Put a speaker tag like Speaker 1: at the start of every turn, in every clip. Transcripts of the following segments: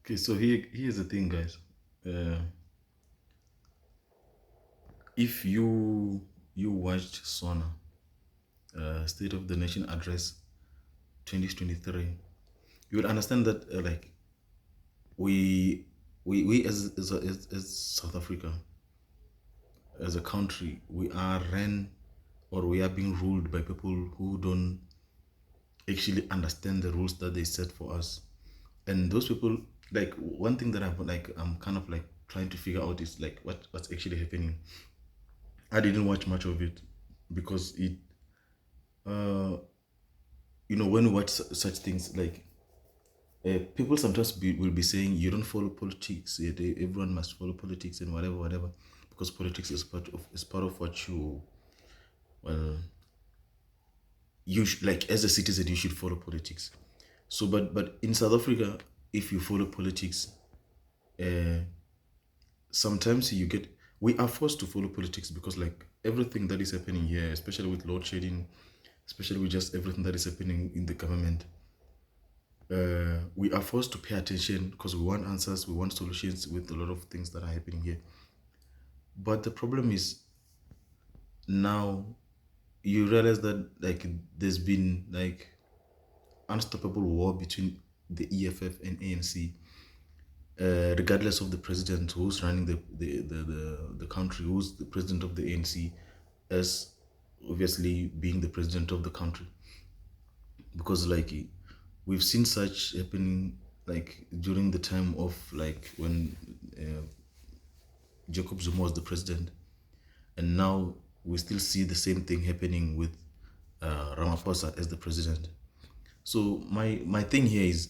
Speaker 1: Okay, so here's the thing, guys. Uh, if you watched SONA, State of the Nation Address 2023, you would understand that we we as South Africa, as a country, we are ran or we are being ruled by people who don't actually understand the rules that they set for us. And those people, like one thing that I'm kind of like trying to figure out is like what's actually happening. I didn't watch much of it because it uh when we watch such things like people sometimes will be saying you don't follow politics, yet everyone must follow politics and whatever, because politics is part of what you, well, like as a citizen you should follow politics. So but in South Africa, if you follow politics, uh sometimes we are forced to follow politics because like everything that is happening here, especially with load shedding, especially with just everything that is happening in the government, we are forced to pay attention because we want answers, we want solutions with a lot of things that are happening here. But the problem is now you realize that like there's been like unstoppable war between the EFF and ANC, regardless of the president who's running the country, who's the president of the ANC, as obviously being the president of the country. Because like we've seen such happening like during the time of like when Jacob Zuma was the president, and now we still see the same thing happening with Ramaphosa as the president. So my thing here is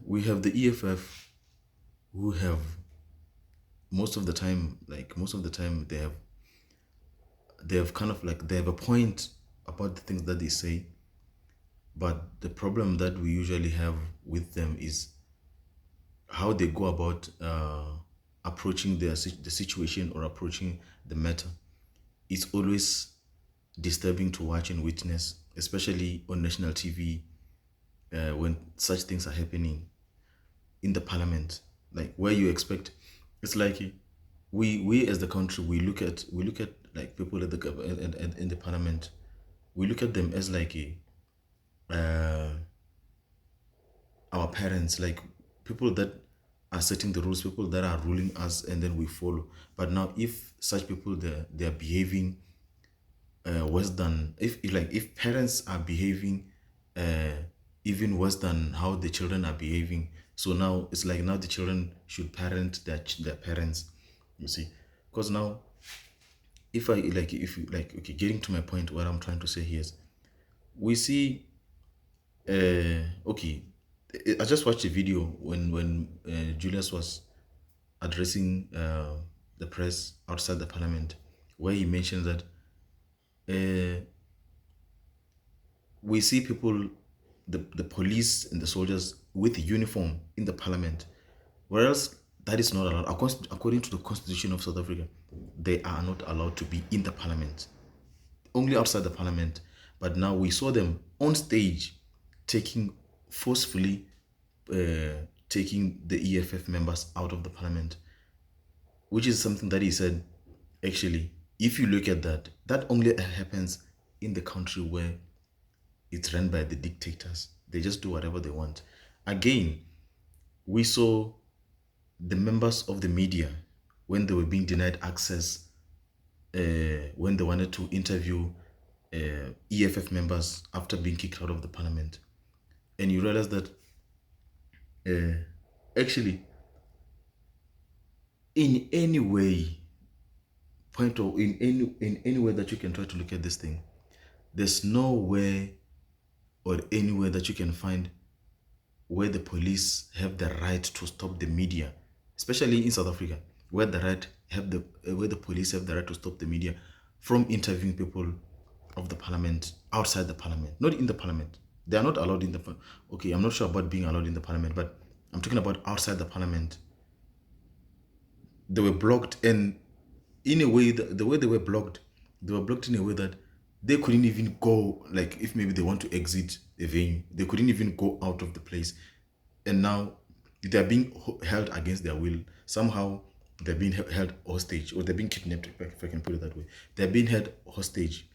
Speaker 1: we have the EFF who have most of the time they have kind of like they have a point about the things that they say, but the problem that we usually have with them is how they go about approaching the situation or approaching the matter. It's always disturbing to watch and witness, especially on national TV, when such things are happening in the parliament, like where you expect. It's like we as the country, we look at like people at the government and in the parliament, we look at them as like our parents, like people that are setting the rules, people that are ruling us, and then we follow. But now, if such people they're behaving worse than if parents are behaving even worse than how the children are behaving, so now it's like now the children should parent their parents. You see, because now if you like okay, getting to my point, what I'm trying to say here is we see okay, I just watched a video when Julius was addressing the press outside the parliament, where he mentioned that uh, we see people, the police and the soldiers with uniform in the parliament, whereas that is not allowed. According to the constitution of South Africa, they are not allowed to be in the parliament, only outside the parliament. But now we saw them on stage taking forcefully taking the EFF members out of the parliament, which is something that he said. Actually, if you look at that, that only happens in the country where it's run by the dictators. They just do whatever they want. Again, we saw the members of the media when they were being denied access, when they wanted to interview EFF members after being kicked out of the parliament. And you realize that uh, actually, in any way, in any way that you can try to look at this thing, there's no way or anywhere that you can find where the police have the right to stop the media, especially in South Africa, where the police have the right to stop the media from interviewing people of the parliament outside the parliament, not in the parliament. They are not allowed in the okay. I'm not sure about being allowed in the parliament, but I'm talking about outside the parliament. They were blocked, and in a way, the way they were blocked in a way that they couldn't even go. Like if maybe they want to exit the venue, they couldn't even go out of the place. and now they are being held against their will. Somehow they're being held hostage, or they're being kidnapped, if I can put it that way. They're being held hostage,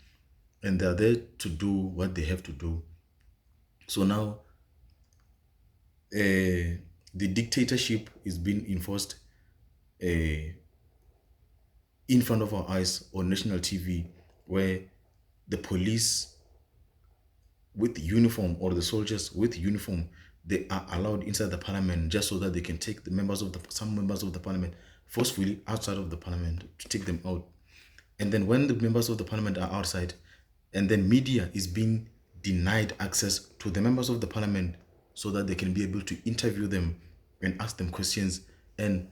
Speaker 1: and they're there to do what they have to do. So now the dictatorship is being enforced uh, in front of our eyes on national TV, where the police with uniform, or the soldiers with uniform, they are allowed inside the parliament just so that they can take the members of the some members of the parliament forcefully outside of the parliament to take them out. And then when the members of the parliament are outside, and then media is being denied access to the members of the parliament so that they can be able to interview them and ask them questions and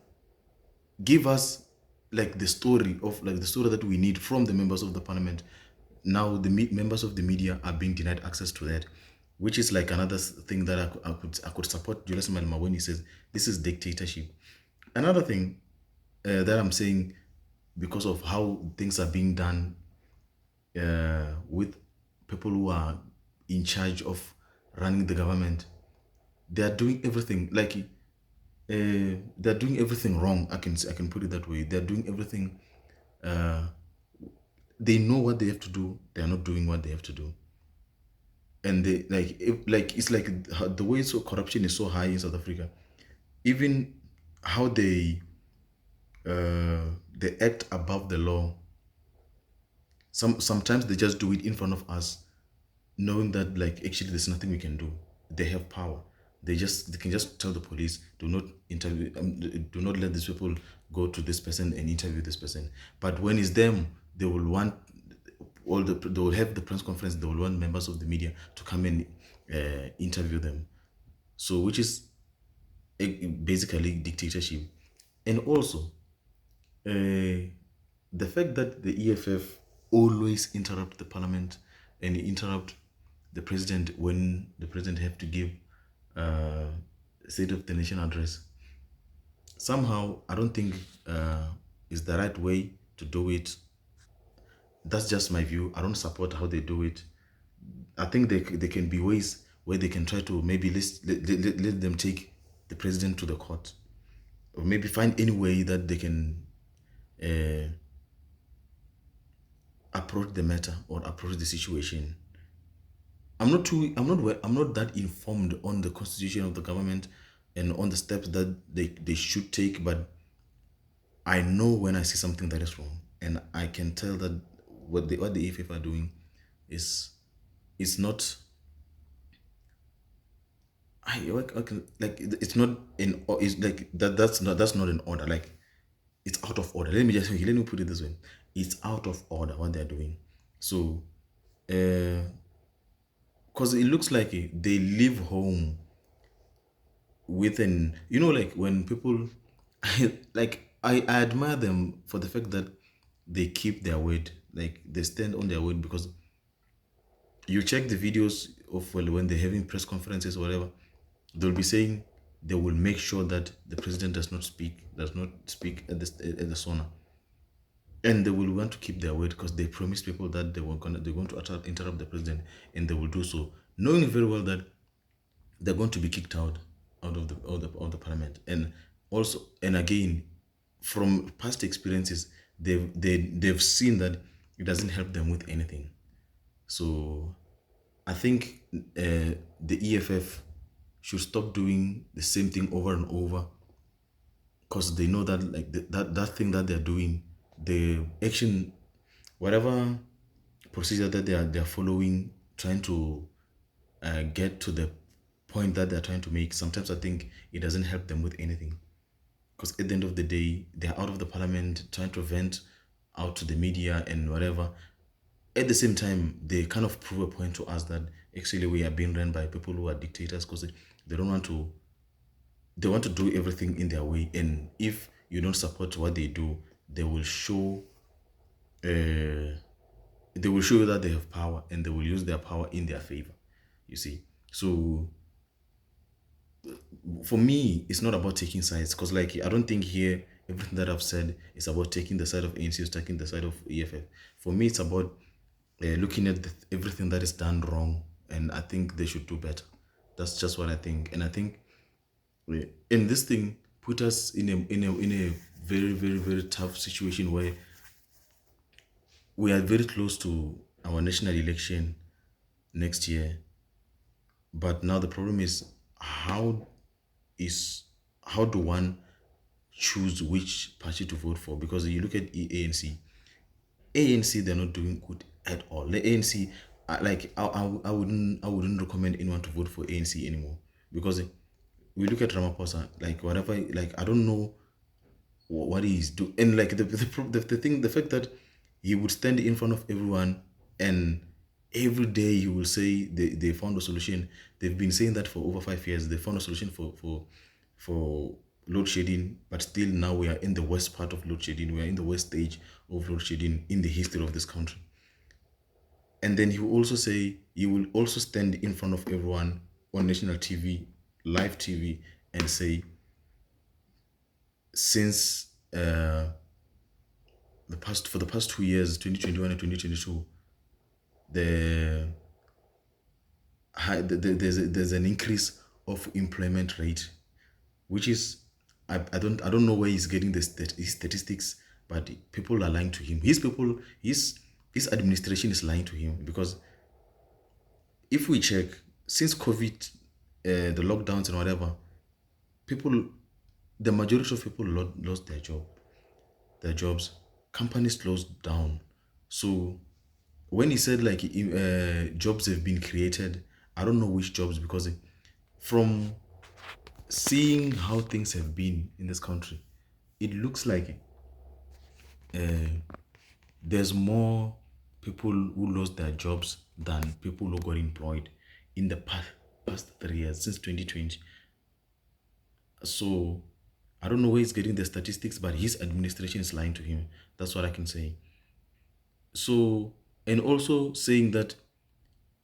Speaker 1: give us like the story that we need from the members of the parliament. Now the members of the media are being denied access to that, which is like another thing that I could support Julius Malema when he says this is dictatorship. Another thing that I'm saying, because of how things are being done with people who are in charge of running the government, they are doing everything like they're doing everything wrong. I can put it that way. They're doing everything. Uh, they know what they have to do. They are not doing what they have to do, and they like it's like the way so corruption is so high in South Africa. Even how they act above the law. Sometimes they just do it in front of us, knowing that like actually there's nothing we can do. They have power. They can just tell the police, do not interview, do not let these people go to this person and interview this person. But when it's them, they will want they will have the press conference. They will want members of the media to come and interview them. So which is basically dictatorship. And also the fact that the EFF always interrupt the parliament and interrupt the president when the president have to give uh, state of the nation address. Somehow, I don't think is the right way to do it. That's just my view. I don't support how they do it. I think they can be ways where they can try to maybe let them take the president to the court, or maybe find any way that they can uh, approach the matter or approach the situation. I'm not that informed on the constitution of the government and on the steps that they should take, but I know when I see something that is wrong, and I can tell that what the EFF are doing is not. I can, like it's not in, it's like that's not in order. Like it's out of order. Let me put it this way: it's out of order what they're doing. So, because it looks like they leave home with an, like when people like I admire them for the fact that they keep their word, like they stand on their word. Because you check the videos of, well, when they're having press conferences or whatever, they'll be saying they will make sure that the president does not speak at the SONA, and they will want to keep their word because they promised people that they're going to interrupt the president, and they will do so, knowing very well that they're going to be kicked out of the parliament. And also, and again, from past experiences, they've seen that it doesn't help them with anything. So I think the EFF should stop doing the same thing over and over, because they know that like that thing that they're doing, the action, whatever procedure that they're following, trying to get to the point that they're trying to make. Sometimes I think it doesn't help them with anything, because at the end of the day, they're out of the parliament trying to vent out to the media and whatever. At the same time, they kind of prove a point to us that actually we are being run by people who are dictators, because they don't want to they want to do everything in their way. And if you don't support what they do, they will show uh, they will show you that they have power, and they will use their power in their favor, you see. So for me, it's not about taking sides, because like I don't think here everything that I've said is about taking the side of ANC or taking the side of EFF. For me, it's about looking at everything that is done wrong, and I think they should do better. That's just what I think. And I think And this thing put us in a very very very tough situation where we are very close to our national election next year. But now the problem is how is how do one choose which party to vote for? Because you look at ANC, they're not doing good at all. The ANC, like I wouldn't recommend anyone to vote for ANC anymore because we look at Ramaphosa, like whatever, like I don't know what he's doing, and like the thing, the fact that he would stand in front of everyone and every day he will say they found a solution. They've been saying that for over 5 years. They found a solution for load shedding, but still now we are in the worst part of load shedding. We are in the worst stage of load shedding in the history of this country. And then he will also stand in front of everyone on national TV, live TV, and say, since the past 2 years, 2021 and 2022, the there's an increase of employment rate, which is I don't know where he's getting his statistics, but people are lying to him. His administration is lying to him because if we check since COVID, the lockdowns and whatever, people, the majority of people lost their jobs. Companies closed down. So when he said like jobs have been created, I don't know which jobs because from seeing how things have been in this country, it looks like there's more people who lost their jobs than people who got employed in the past 3 years since 2020. So I don't know where he's getting the statistics, but his administration is lying to him. That's what I can say. So, and also saying that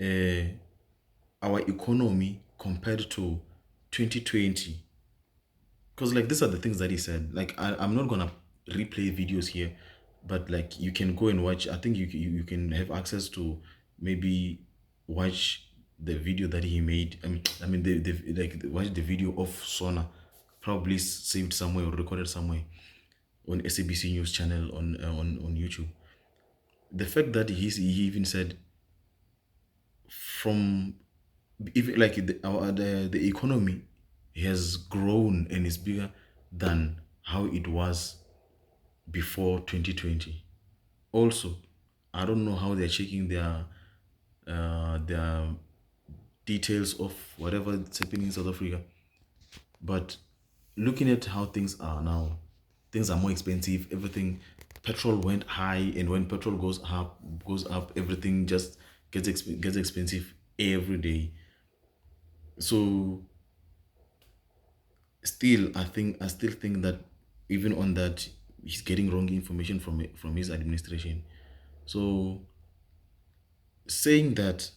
Speaker 1: uh, our economy compared to 2020, because like these are the things that he said. Like I'm not gonna replay videos here, but like you can go and watch. I think you can have access to maybe watch the video that he made. I mean watch the video of Sona, probably saved somewhere or recorded somewhere on SABC News channel on YouTube. The fact that he even said from even like the economy has grown and is bigger than how it was before 2020. Also, I don't know how they're checking their details of whatever is happening in South Africa, but looking at how things are now, things are more expensive. Everything, petrol went high, and when petrol goes up, everything just gets expensive every day. So still, I still think that even on that, he's getting wrong information from his administration. So saying that,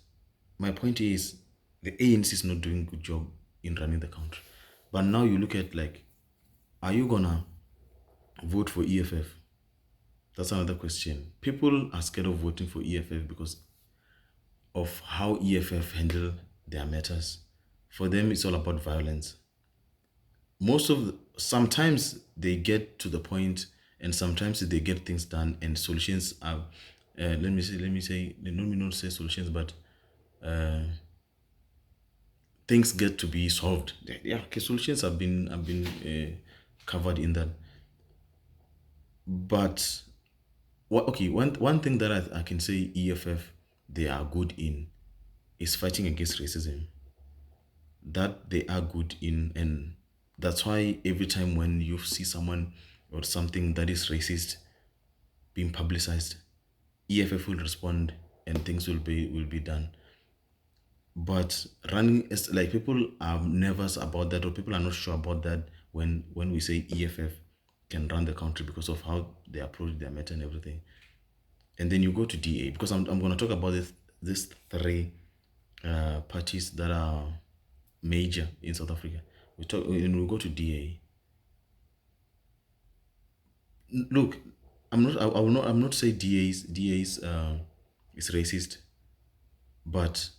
Speaker 1: my point is the ANC is not doing a good job in running the country. But now you look at like, are you gonna vote for EFF? That's another question. People are scared of voting for EFF because of how EFF handle their matters. For them, it's all about violence. Sometimes they get to the point, and sometimes they get things done, and solutions are. Let me not say solutions, but things get to be solved. Yeah, okay, solutions have been covered in that. But what? Okay, one thing that I can say EFF they are good in is fighting against racism. That they are good in, and that's why every time when you see someone or something that is racist being publicized, EFF will respond and things will be done. But running is like people are nervous about that, or people are not sure about that when we say EFF can run the country because of how they approach their matter and everything. And then you go to DA, because I'm going to talk about this three parties that are major in South Africa. We talk and we go to DA. Look, I'm not say DA's is racist, but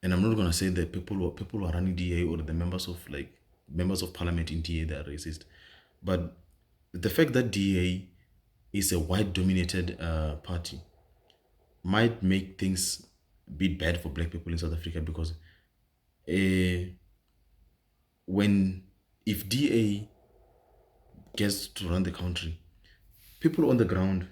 Speaker 1: and I'm not gonna say that people who are running DA or the members of like members of parliament in DA that are racist. But the fact that DA is a white dominated party might make things a bit bad for black people in South Africa because uh, when if DA gets to run the country, people on the ground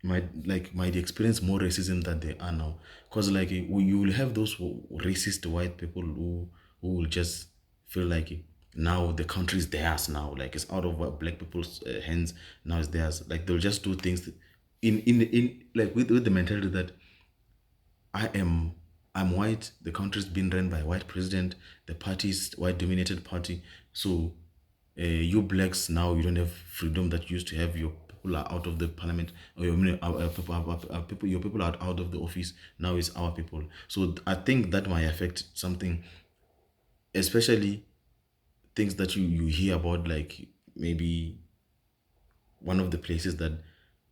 Speaker 1: might experience more racism than they are now. Because like you will have those racist white people who will just feel like now the country is theirs now, like it's out of black people's hands, now it's theirs. Like they'll just do things in like with the mentality that I am I'm white. The country's been run by a white president. The party is white dominated party. So you blacks now you don't have freedom that you used to have. Your people are out of the parliament, or your people are out of the office. Now it's our people. So I think that might affect something, especially things that you hear about, like maybe one of the places that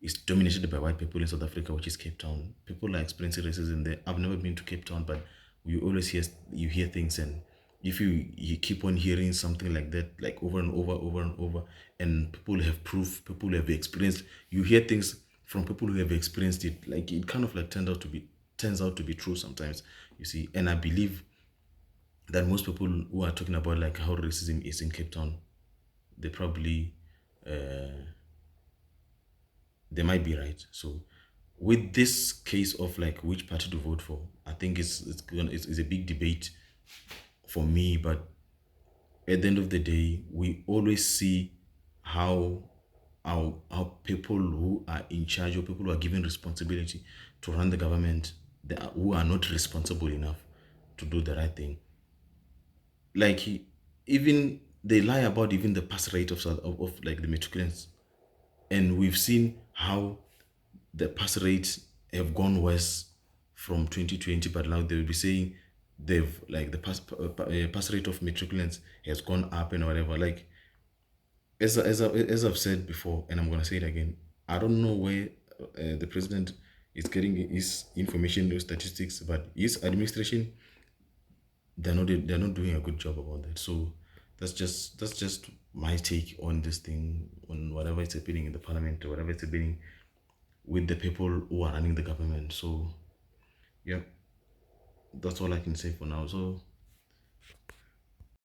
Speaker 1: is dominated by white people in South Africa, which is Cape Town. People are experiencing racism there. I've never been to Cape Town, but you always hear things, and if you keep on hearing something like that, like over and over, and people have proof, people have experienced, you hear things from people who have experienced it, like it kind of like turns out to be true sometimes, you see. And I believe that most people who are talking about like how racism is in Cape Town, they probably they might be right. So with this case of like which party to vote for, I think it's a big debate for me. But at the end of the day, we always see how how people who are in charge, or people who are given responsibility to run the government, who are not responsible enough to do the right thing. Like even they lie about even the pass rate of like the matriculants, and we've seen how the pass rates have gone worse from 2020, but now they'll be saying they've like the pass rate of matriculants has gone up and whatever. Like as I've said before, and I'm gonna say it again, I don't know where the president is getting his information or statistics, but his administration, they're not doing a good job about that. So that's just my take on this thing, on whatever is happening in the parliament, or whatever is happening with the people who are running the government. So yeah, that's all I can say for now. So